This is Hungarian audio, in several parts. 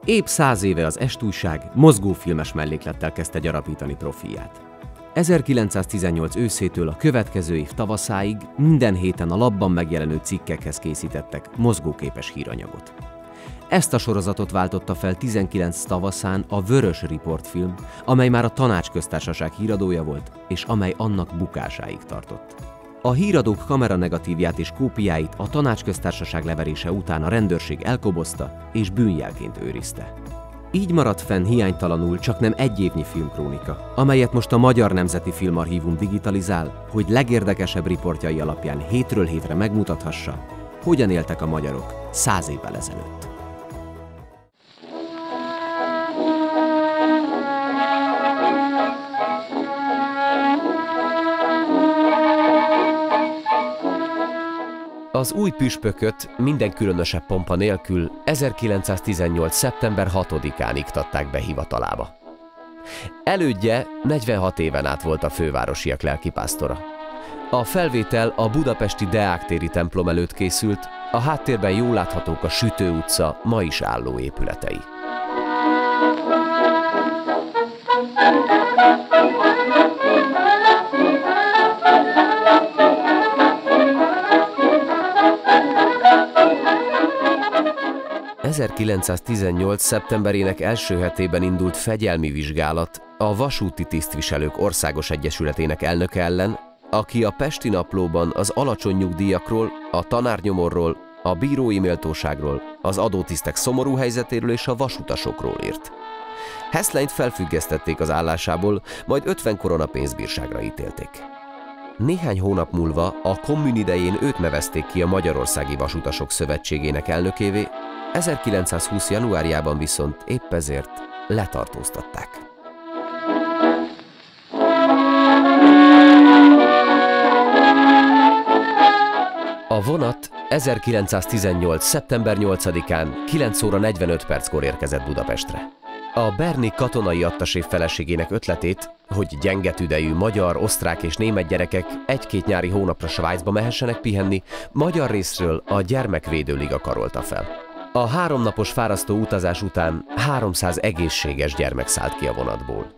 Épp 100 éve az Est-újság mozgófilmes melléklettel kezdte gyarapítani profilját. 1918 őszétől a következő év tavaszáig minden héten a lapban megjelenő cikkekhez készítettek mozgóképes híranyagot. Ezt a sorozatot váltotta fel 19 tavaszán a Vörös Riport film, amely már a Tanácsköztársaság híradója volt, és amely annak bukásáig tartott. A híradók kameranegatívját és kópiáit a Tanácsköztársaság leverése után a rendőrség elkobozta és bűnjelként őrizte. Így maradt fenn hiánytalanul csaknem egy évnyi filmkrónika, amelyet most a Magyar Nemzeti Filmarchívum digitalizál, hogy legérdekesebb riportjai alapján hétről hétre megmutathassa, hogyan éltek a magyarok 100 évvel ezelőtt. Az új püspököt minden különösebb pompa nélkül 1918. szeptember 6-án iktatták be hivatalába. Elődje 46 éven át volt a fővárosiak lelkipásztora. A felvétel a budapesti Deák téri templom előtt készült, a háttérben jól láthatók a Sütő utca ma is álló épületei. ...1918. szeptemberének első hetében indult fegyelmi vizsgálat a Vasúti Tisztviselők Országos Egyesületének elnöke ellen, aki a Pesti Naplóban az alacsony nyugdíjakról, a tanárnyomorról, a bírói méltóságról, az adótisztek szomorú helyzetéről és a vasutasokról írt. Hessleint felfüggesztették az állásából, majd 50 korona pénzbírságra ítélték. Néhány hónap múlva a kommun idején őt nevezték ki a Magyarországi Vasutasok Szövetségének elnökévé, 1920. januárjában viszont épp ezért letartóztatták. A vonat 1918. szeptember 8-án 9 óra 45 perckor érkezett Budapestre. A berni katonai attaché feleségének ötletét, hogy gyenge tüdejű magyar, osztrák és német gyerekek egy-két nyári hónapra Svájcba mehessenek pihenni, magyar részről a Gyermekvédő Liga karolta fel. A 3 napos fárasztó utazás után 300 egészséges gyermek szállt ki a vonatból.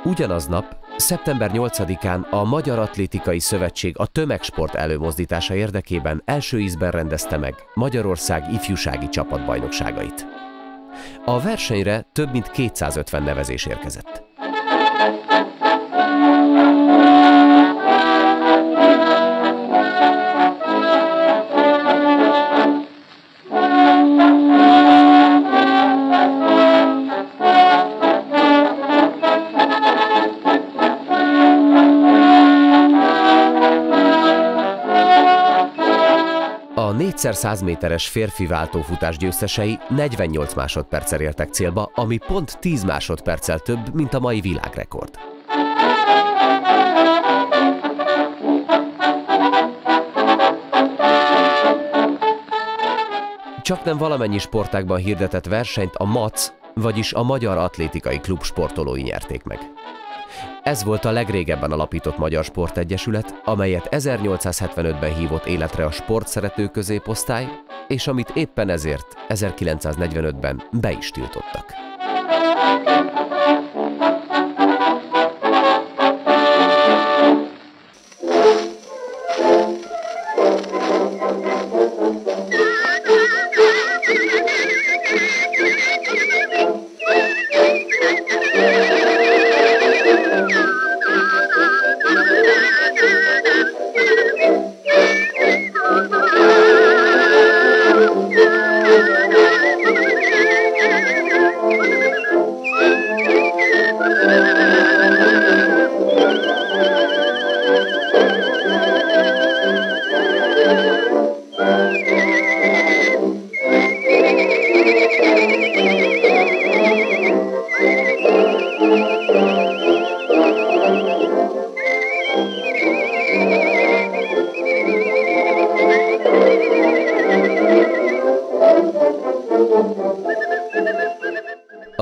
Ugyanaznap, szeptember 8-án a Magyar Atlétikai Szövetség a tömegsport előmozdítása érdekében első ízben rendezte meg Magyarország ifjúsági csapatbajnokságait. A versenyre több mint 250 nevezés érkezett. A 4x100 méteres férfi váltófutás győztesei 48 másodperccel értek célba, ami pont 10 másodperccel több, mint a mai világrekord. Csaknem valamennyi sportágban hirdetett versenyt a MAC, vagyis a Magyar Atlétikai Klub sportolói nyerték meg. Ez volt a legrégebben alapított magyar sportegyesület, amelyet 1875-ben hívott életre a sportszerető középosztály, és amit éppen ezért 1945-ben be is tiltottak.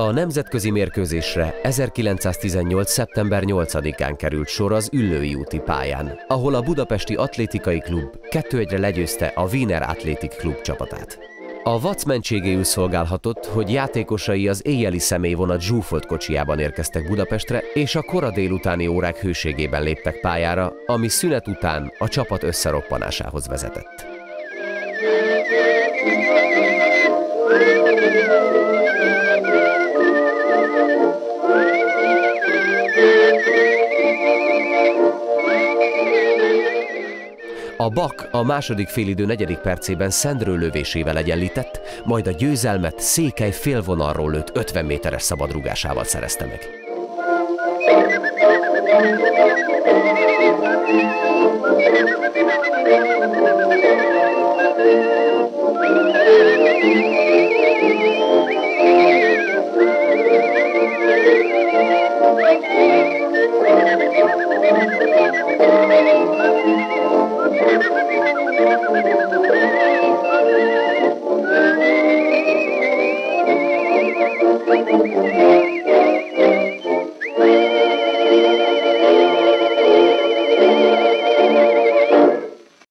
A nemzetközi mérkőzésre 1918. szeptember 8-án került sor az Üllői úti pályán, ahol a Budapesti Atlétikai Klub 2-1-re legyőzte a Wiener Athletic Klub csapatát. A Vac mentségéül szolgálhatott, hogy játékosai az éjjeli személyvonat zsúfolt kocsijában érkeztek Budapestre, és a kora délutáni órák hőségében léptek pályára, ami szünet után a csapat összeroppanásához vezetett. A Bak a második félidő 4. percében Szendrő lövésével egyenlített, majd a győzelmet Székely félvonalról lőtt 50 méteres szabadrúgásával szerezte meg.